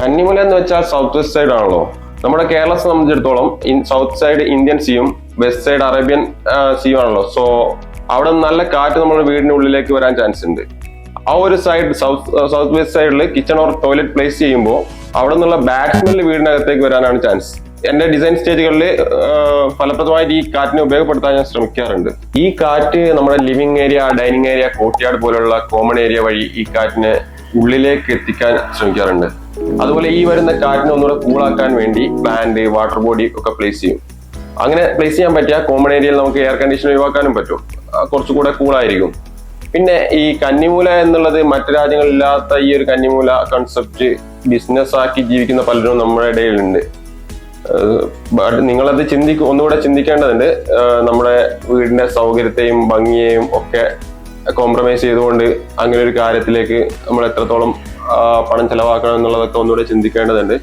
കന്നിമൂല എന്ന് വെച്ചാൽ south west side ആണല്ലോ. നമ്മുടെ കേരളത്തെ സംബന്ധിച്ചിടത്തോളം സൗത്ത് സൈഡ് ഇന്ത്യൻ സീയും വെസ്റ്റ് സൈഡ് അറേബ്യൻ സീയും ആണല്ലോ. സോ അവിടെ നല്ല കാറ്റ് നമ്മുടെ വീടിന്റെ ഉള്ളിലേക്ക് വരാൻ ചാൻസ് ഉണ്ട്. ആ ഒരു സൈഡ് സൗത്ത് വെസ്റ്റ് സൈഡിൽ കിച്ചൺ ഓർ ടോയ്ലറ്റ് പ്ലേസ് ചെയ്യുമ്പോൾ അവിടെ നിന്നുള്ള ബാഡ് സ്മെല്ല് വീടിനകത്തേക്ക് വരാനാണ് ചാൻസ്. എന്റെ ഡിസൈൻ സ്റ്റേജുകളിൽ ഫലപ്രദമായിട്ട് ഈ കാറ്റിനെ ഉപയോഗപ്പെടുത്താൻ ഞാൻ ശ്രമിക്കാറുണ്ട്. ഈ കാറ്റ് നമ്മുടെ living area, dining area, courtyard പോലുള്ള കോമൺ ഏരിയ വഴി ഈ കാറ്റിനെ ഉള്ളിലേക്ക് എത്തിക്കാൻ ശ്രമിക്കാറുണ്ട്. അതുപോലെ ഈ വരുന്ന കാറ്റിനെ ഒന്നുകൂടെ കൂളാക്കാൻ വേണ്ടി പ്ലാന്റ്, വാട്ടർ ബോഡി ഒക്കെ പ്ലേസ് ചെയ്യും. അങ്ങനെ പ്ലേസ് ചെയ്യാൻ പറ്റിയ കോമൺ ഏരിയയിൽ നമുക്ക് എയർ കണ്ടീഷൻ ഒഴിവാക്കാനും പറ്റും, കുറച്ചുകൂടെ കൂളായിരിക്കും. പിന്നെ ഈ കന്നിമൂല എന്നുള്ളത് മറ്റു രാജ്യങ്ങളില്ലാത്ത ഈ ഒരു കന്നിമൂല കൺസെപ്റ്റ് ബിസിനസ് ആക്കി ജീവിക്കുന്ന പലരും നമ്മുടെ ഇടയിലുണ്ട്. നിങ്ങളത് ഒന്നുകൂടെ ചിന്തിക്കേണ്ടതുണ്ട്. നമ്മുടെ വീടിന്റെ സൗകര്യത്തെയും ഭംഗിയെയും ഒക്കെ കോംപ്രമൈസ് ചെയ്തുകൊണ്ട് അങ്ങനെ ഒരു കാര്യത്തിലേക്ക് നമ്മൾ എത്രത്തോളം പണം ചെലവാക്കണം എന്നുള്ളതൊക്കെ ഒന്നുകൂടെ ചിന്തിക്കേണ്ടതുണ്ട്.